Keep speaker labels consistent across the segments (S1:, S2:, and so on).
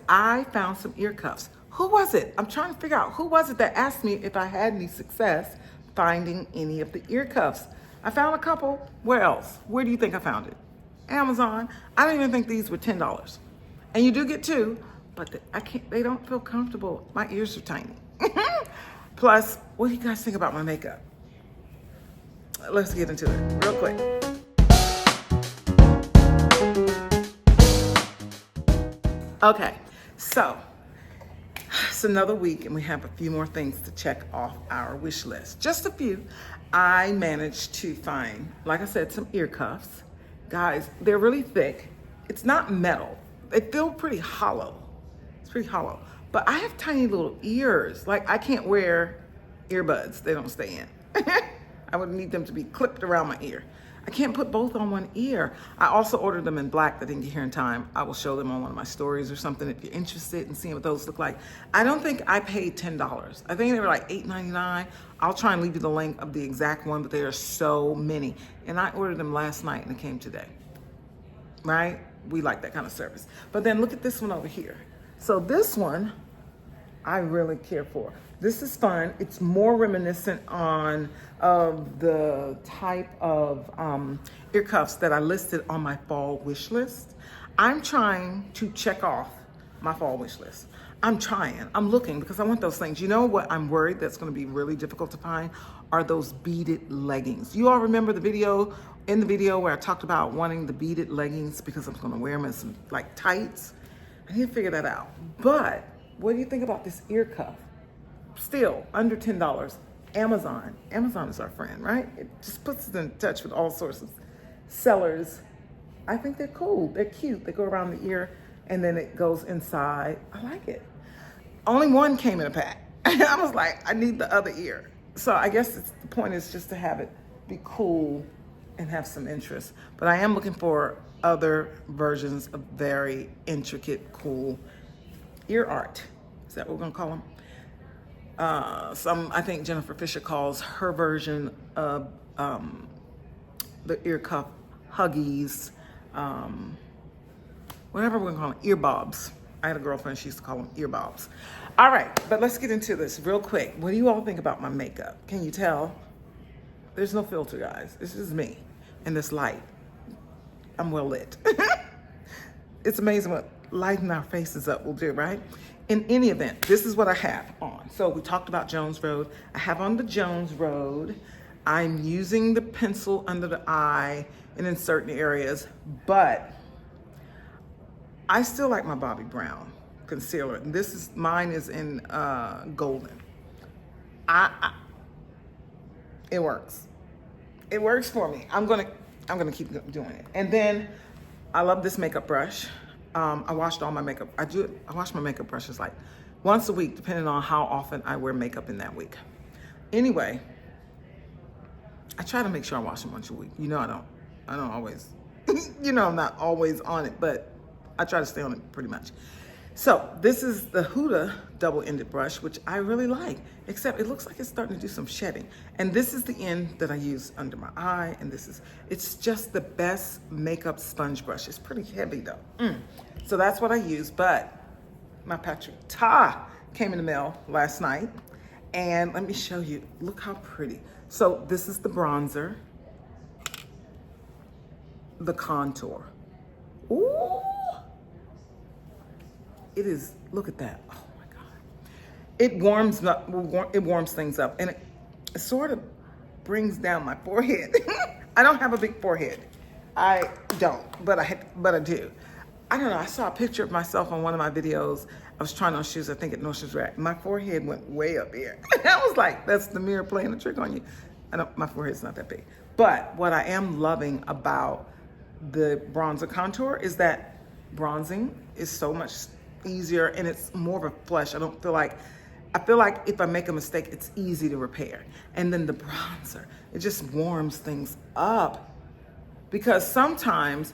S1: I found some ear cuffs. Who was it? I'm trying to figure out who was it that asked me if I had any success finding any of the ear cuffs. I found a couple. Where else? Where do you think I found it? Amazon. I don't even think these were $10. And you do get two, but I can't, they don't feel comfortable. My ears are tiny. Plus, what do you guys think about my makeup? Let's get into it real quick. Okay, so it's another week and we have a few more things to check off our wish list. Just a few. I managed to find, like I said, some ear cuffs. Guys, they're really thick. It's not metal. They feel pretty hollow. It's pretty hollow. But I have tiny little ears. Like I can't wear earbuds. They don't stay in. I would need them to be clipped around my ear. I can't put both on one ear. I also ordered them in black that didn't get here in time. I will show them on one of my stories or something if you're interested in seeing what those look like. I don't think I paid $10. I think they were like $8.99. I'll try and leave you the link of the exact one, but there are so many. And I ordered them last night and it came today, right? We like that kind of service. But then look at this one over here. So this one, I really care for. This is fun. It's more reminiscent of the type of ear cuffs that I listed on my fall wish list. I'm trying to check off my fall wish list. I'm looking because I want those things. You know what I'm worried that's gonna be really difficult to find are those beaded leggings. You all remember the video where I talked about wanting the beaded leggings because I'm gonna wear them as some like tights? I need to figure that out. But what do you think about this ear cuff? Still under $10. Amazon is our friend, right? It just puts us in touch with all sorts of sellers. I think they're cool. They're cute. They go around the ear and then it goes inside. I like it. Only one came in a pack. I was like, I need the other ear. So I guess the point is just to have it be cool and have some interest. But I am looking for other versions of very intricate, cool ear art. Is that what we're gonna call them? I think Jennifer Fisher calls her version of the ear cuff huggies, whatever we're gonna call them, ear bobs. I had a girlfriend, she used to call them ear bobs. All right, but let's get into this real quick. What do you all think about my makeup? Can you tell? There's no filter, guys. This is me and this light. I'm well lit. It's amazing what lighting our faces up will do, right? In any event, this is what I have on. So we talked about Jones Road. I have on the Jones Road. I'm using the pencil under the eye and in certain areas, but I still like my Bobbi Brown concealer. Mine is in golden. It works. It works for me. I'm gonna keep doing it. And then I love this makeup brush. I washed all my makeup. I wash my makeup brushes like once a week, depending on how often I wear makeup in that week. Anyway, I try to make sure I wash them once a week. You know I don't always, you know I'm not always on it, but I try to stay on it pretty much. So this is the Huda double-ended brush, which I really like, except it looks like it's starting to do some shedding. And this is the end that I use under my eye, and it's just the best makeup sponge brush. It's pretty heavy though. So that's what I use, but my Patrick Ta came in the mail last night, and let me show you, look how pretty. So this is the bronzer, the contour. Ooh. It is, look at that. Oh my God. It warms things up and it sort of brings down my forehead. I don't have a big forehead. I don't, but I do. I don't know, I saw a picture of myself on one of my videos. I was trying on shoes, I think at Nordstrom's Rack. My forehead went way up here. I was like, that's the mirror playing a trick on you. My forehead's not that big. But what I am loving about the bronzer contour is that bronzing is so much easier and it's more of a flush. I feel like if I make a mistake, it's easy to repair. And then the bronzer, it just warms things up because sometimes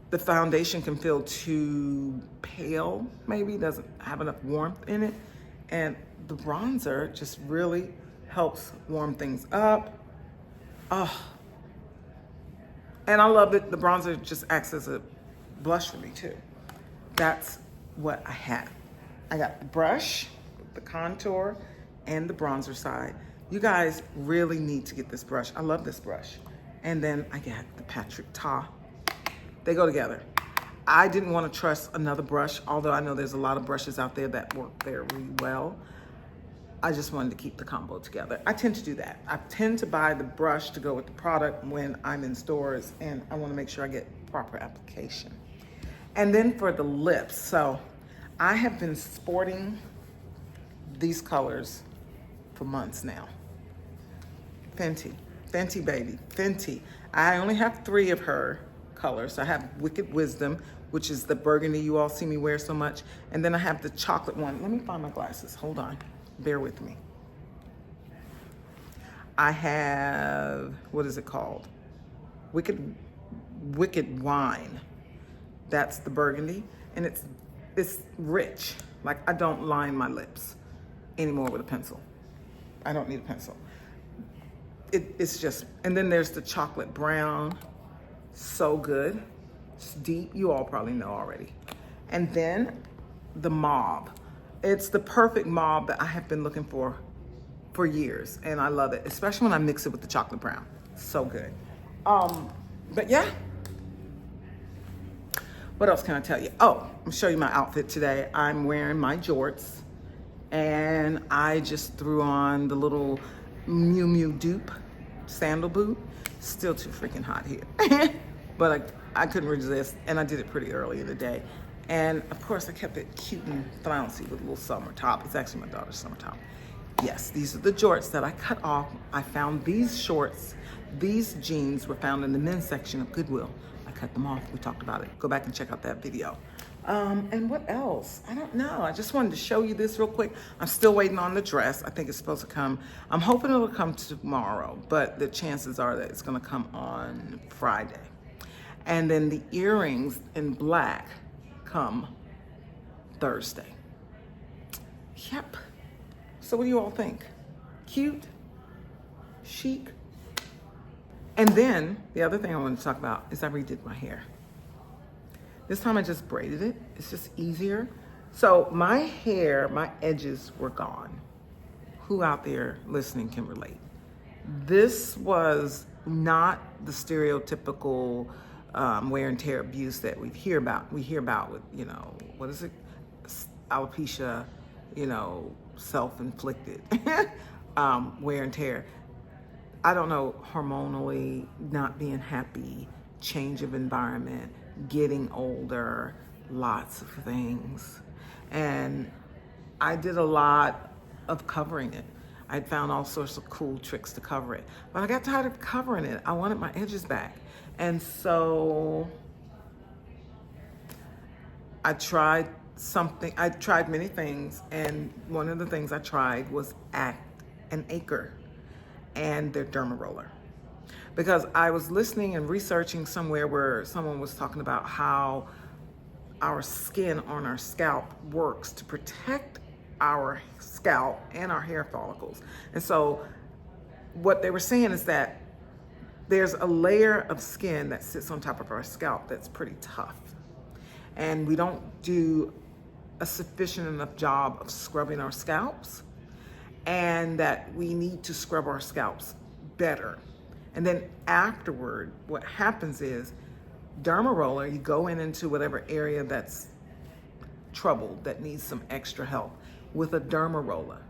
S1: the foundation can feel too pale, maybe doesn't have enough warmth in it. And the bronzer just really helps warm things up. Oh, and I love that the bronzer just acts as a blush for me too. That's what I have. I got the brush, the contour, and the bronzer side. You guys really need to get this brush. I love this brush. And then I got the Patrick Ta. They go together. I didn't want to trust another brush, although I know there's a lot of brushes out there that work very well. I just wanted to keep the combo together. I tend to do that. I tend to buy the brush to go with the product when I'm in stores, and I want to make sure I get proper application. And then for the lips, so I have been sporting these colors for months now. Fenty baby, Fenty. I only have 3 of her colors. I have Wicked Wisdom, which is the burgundy you all see me wear so much. And then I have the chocolate one. Let me find my glasses, hold on. Bear with me. I have, what is it called? Wicked Wine. That's the burgundy, and it's rich. Like, I don't line my lips anymore with a pencil. I don't need a pencil. It's just, and then there's the chocolate brown. So good. It's deep. You all probably know already. And then the mauve. It's the perfect mauve that I have been looking for years, and I love it, especially when I mix it with the chocolate brown. So good. But yeah. What else can I tell you? Oh, I'm gonna show you my outfit today. I'm wearing my jorts, and I just threw on the little Miu Miu dupe sandal boot. Still too freaking hot here. But I couldn't resist, and I did it pretty early in the day. And of course, I kept it cute and flouncy with a little summer top. It's actually my daughter's summer top. Yes, these are the jorts that I cut off. I found these shorts, these jeans were found in the men's section of Goodwill. I cut them off. We talked about it. Go back and check out that video. And what else? I don't know. I just wanted to show you this real quick. I'm still waiting on the dress. I think it's supposed to come. I'm hoping it'll come tomorrow, but the chances are that it's going to come on Friday. And then the earrings in black come Thursday. Yep. So what do you all think? Cute? Chic? And then the other thing I want to talk about is I redid my hair. This time I just braided it. It's just easier. So my hair, my edges were gone. Who out there listening can relate? This was not the stereotypical wear and tear abuse that we hear about. We hear about with, what is it? Alopecia, self-inflicted wear and tear. I don't know, hormonally, not being happy, change of environment, getting older, lots of things. And I did a lot of covering it. I'd found all sorts of cool tricks to cover it. But I got tired of covering it. I wanted my edges back. And so I tried many things, and one of the things I tried was Act and Acre and their derma roller. Because I was listening and researching somewhere where someone was talking about how our skin on our scalp works to protect our scalp and our hair follicles. And so what they were saying is that there's a layer of skin that sits on top of our scalp that's pretty tough. And we don't do a sufficient enough job of scrubbing our scalps, and that we need to scrub our scalps better. And then afterward, what happens is derma roller, you go into whatever area that's troubled, that needs some extra help with a derma roller.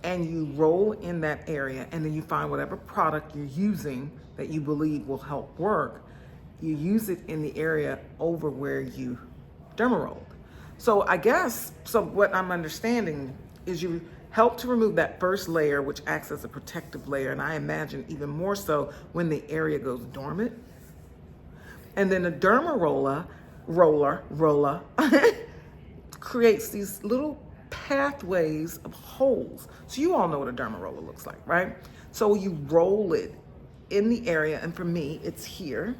S1: And you roll in that area, and then you find whatever product you're using that you believe will help work. You use it in the area over where you derma rolled. So what I'm understanding is you help to remove that first layer, which acts as a protective layer, and I imagine even more so when the area goes dormant. And then the derma roller creates these little pathways of holes. So you all know what a derma roller looks like, right? So you roll it in the area, and for me, it's here.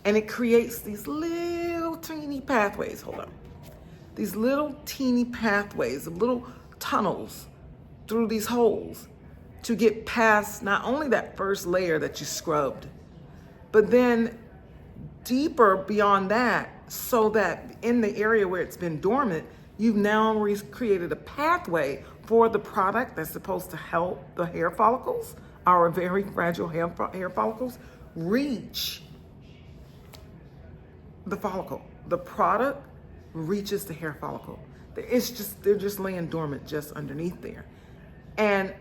S1: And it creates these little teeny pathways, these little teeny pathways of little tunnels through these holes to get past not only that first layer that you scrubbed, but then deeper beyond that, so that in the area where it's been dormant, you've now created a pathway for the product that's supposed to help the hair follicles, our very fragile hair follicles, reach the follicle. The product reaches the hair follicle. They're just laying dormant just underneath there. And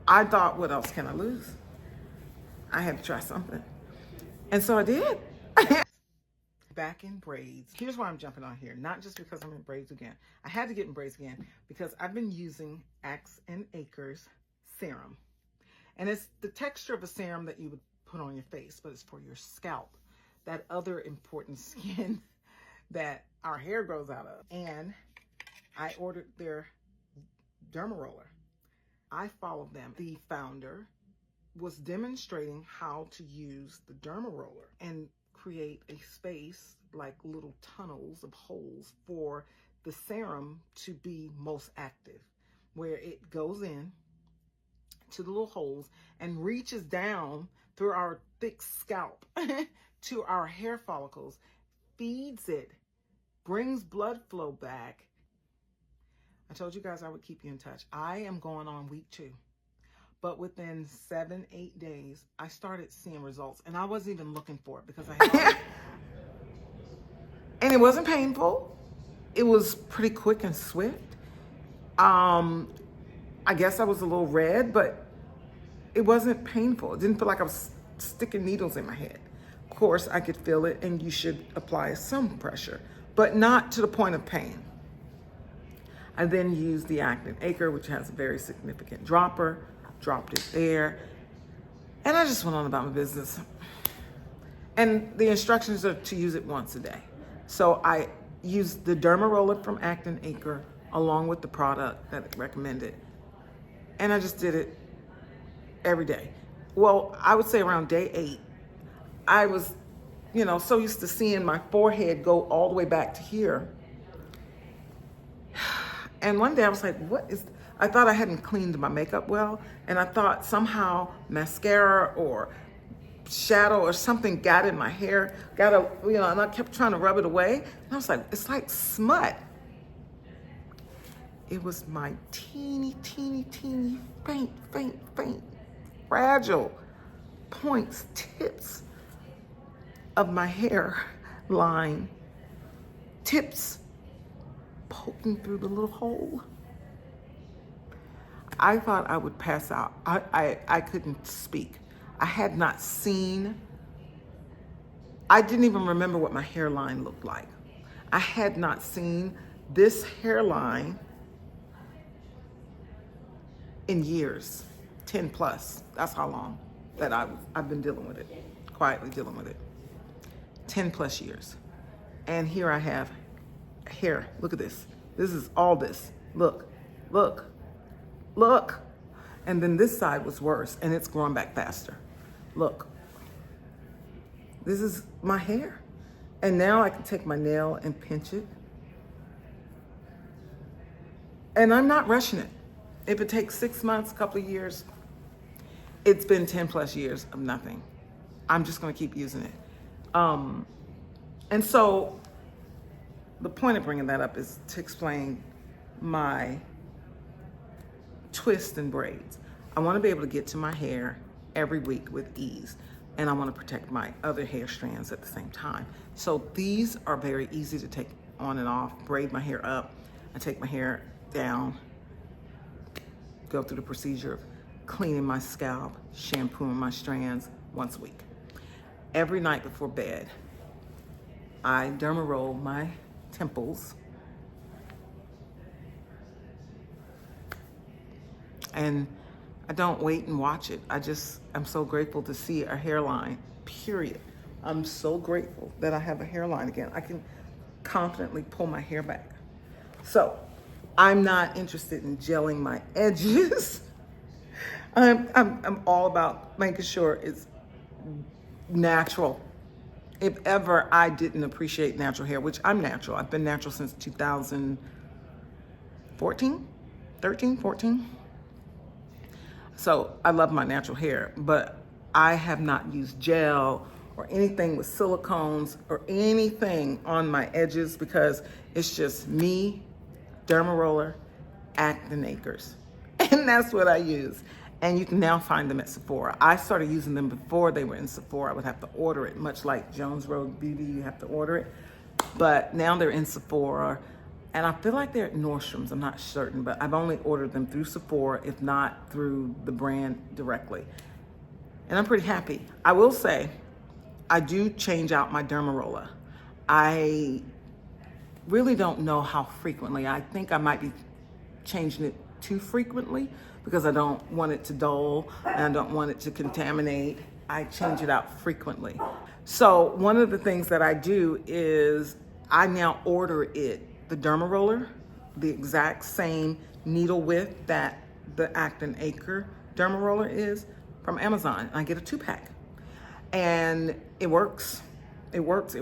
S1: I thought, what else can I lose? I had to try something. And so I did. Back in braids. Here's why I'm jumping on here. Not just because I'm in braids again. I had to get in braids again because I've been using Axe and Acres serum. And it's the texture of a serum that you would put on your face, but it's for your scalp. That other important skin that our hair grows out of. And I ordered their derma roller. I followed them. The founder was demonstrating how to use the derma roller and create a space, like little tunnels of holes, for the serum to be most active, where it goes in to the little holes and reaches down through our thick scalp to our hair follicles, feeds it, brings blood flow back. I told you guys I would keep you in touch. I am going on week 2. But within 7-8 days, I started seeing results. And I wasn't even looking for it because I had and it wasn't painful. It was pretty quick and swift. I guess I was a little red, but it wasn't painful. It didn't feel like I was sticking needles in my head. Of course, I could feel it, and you should apply some pressure, but not to the point of pain. I then used the Acne Acre, which has a very significant dropper, dropped it there, and I just went on about my business. And the instructions are to use it once a day. So I used the derma roller from Acne Acre along with the product that it recommended. And I just did it every day. Well, I would say around day 8, I was, so used to seeing my forehead go all the way back to here. And one day I was like, I thought I hadn't cleaned my makeup well, and I thought somehow mascara or shadow or something got in my hair, and I kept trying to rub it away. And I was like, it's like smut. It was my teeny, faint, fragile points, tips of my hair line, tips poking through the little hole. I thought I would pass out. I couldn't speak. I had not seen, I didn't even remember what my hairline looked like. I had not seen this hairline in years, 10 plus. That's how long that I've been dealing with it, quietly dealing with it. 10 plus years. And here I have hair. Look at this. This is all this. Look. And then this side was worse, and it's growing back faster. Look. This is my hair. And now I can take my nail and pinch it. And I'm not rushing it. If it takes 6 months, a couple of years, it's been 10 plus years of nothing. I'm just going to keep using it. And so the point of bringing that up is to explain my twist and braids. I want to be able to get to my hair every week with ease, and I want to protect my other hair strands at the same time. So these are very easy to take on and off, braid my hair up, I take my hair down, go through the procedure of cleaning my scalp, shampooing my strands once a week. Every night before bed, I derma roll my temples and I don't wait and watch it. I'm so grateful to see a hairline, period. I'm so grateful that I have a hairline again. I can confidently pull my hair back. So I'm not interested in gelling my edges. I'm all about making sure it's natural. If ever I didn't appreciate natural hair, which I'm natural. I've been natural since 2014, 13, 14. So I love my natural hair, but I have not used gel or anything with silicones or anything on my edges, because it's just me, derma roller, Acton Acres. And that's what I use. And you can now find them at Sephora. I started using them before they were in Sephora. I would have to order it, much like Jones Road Beauty, you have to order it. But now they're in Sephora. And I feel like they're at Nordstrom's, I'm not certain, but I've only ordered them through Sephora, if not through the brand directly. And I'm pretty happy. I will say, I do change out my derma roller. I really don't know how frequently. I think I might be changing it too frequently because I don't want it to dull and I don't want it to contaminate. I change it out frequently. So one of the things that I do is I now order it, the derma roller, the exact same needle width that the Acton Acre derma roller is, from Amazon. I get a 2-pack and it works. It works.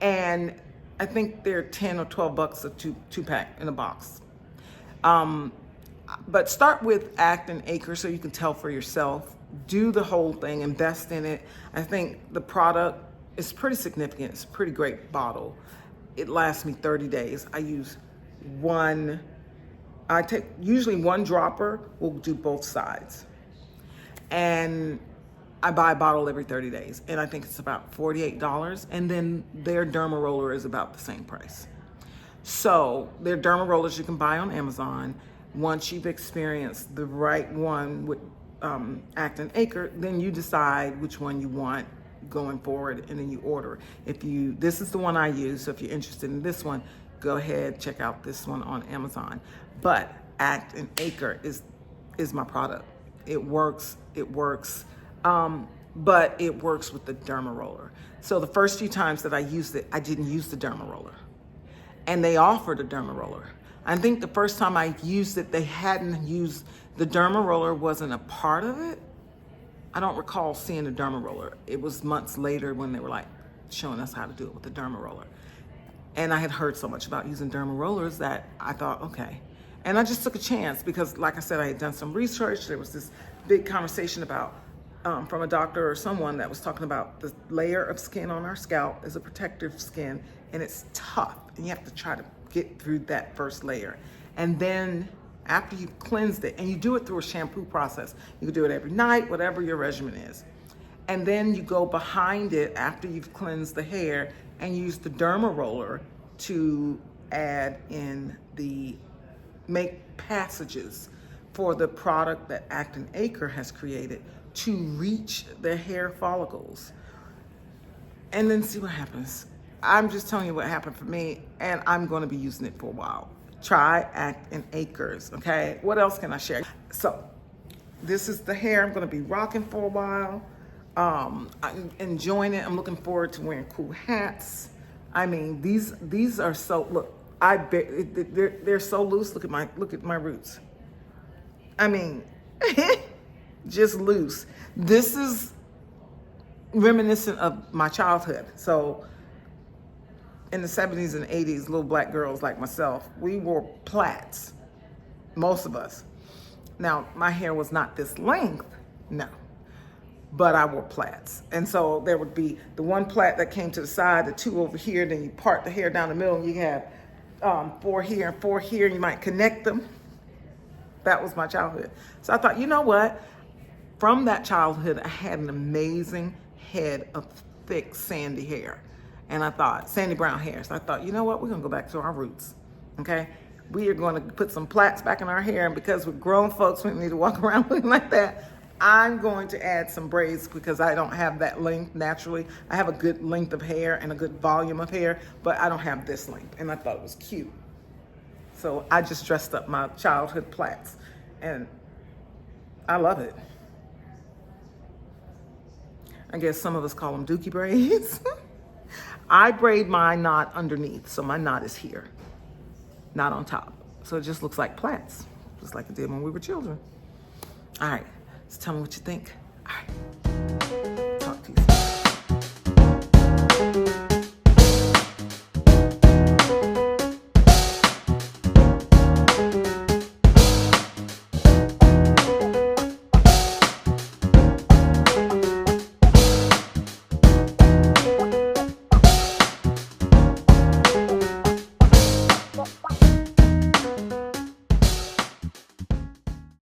S1: And I think they're 10 or 12 bucks a two-pack in a box. But start with Acton Acre so you can tell for yourself. Do the whole thing, invest in it. I think the product is pretty significant. It's a pretty great bottle. It lasts me 30 days. I use one, I take usually one dropper, will do both sides. And I buy a bottle every 30 days. And I think it's about $48. And then their derma roller is about the same price. So their derma rollers you can buy on Amazon. Once you've experienced the right one with Acton Acre, then you decide which one you want going forward, and then you order. This is the one I use, so if you're interested in this one, go ahead, check out this one on Amazon. But Acton Acre is my product. It works, but it works with the derma roller. So the first few times that I used it, I didn't use the derma roller. And they offered a derma roller. I think the first time I used it, they hadn't used, the derma roller wasn't a part of it. I don't recall seeing a derma roller. It was months later when they were like showing us how to do it with the derma roller. And I had heard so much about using derma rollers that I thought, okay. And I just took a chance because, like I said, I had done some research. There was this big conversation about, from a doctor or someone that was talking about the layer of skin on our scalp is a protective skin, and it's tough. And you have to try to get through that first layer. And then after you've cleansed it, and you do it through a shampoo process, you can do it every night, whatever your regimen is. And then you go behind it after you've cleansed the hair and use the derma roller to add in make passages for the product that Acton Acre has created to reach the hair follicles. And then see what happens. I'm just telling you what happened for me, and I'm going to be using it for a while. Try Acton Acres, okay? What else can I share? So this is the hair I'm going to be rocking for a while. I'm enjoying it. I'm looking forward to wearing cool hats. I mean, these are so, look, they're so loose. Look at my roots. I mean, just loose. This is reminiscent of my childhood. So in the 70s and 80s, little black girls like myself, we wore plaits, most of us. Now, my hair was not this length, no, but I wore plaits. And so there would be the one plait that came to the side, the two over here, then you part the hair down the middle, and you have 4 here and 4 here, and you might connect them. That was my childhood. So I thought, you know what? From that childhood, I had an amazing head of thick, sandy hair. And I thought, sandy brown hair. So I thought, you know what? We're going to go back to our roots, okay? We are going to put some plaits back in our hair. And because we're grown folks, we need to walk around looking like that. I'm going to add some braids because I don't have that length naturally. I have a good length of hair and a good volume of hair, but I don't have this length. And I thought it was cute. So I just dressed up my childhood plaits. And I love it. I guess some of us call them dookie braids. I braid my knot underneath, so my knot is here, not on top. So it just looks like plaits, just like it did when we were children. All right, so tell me what you think. All right.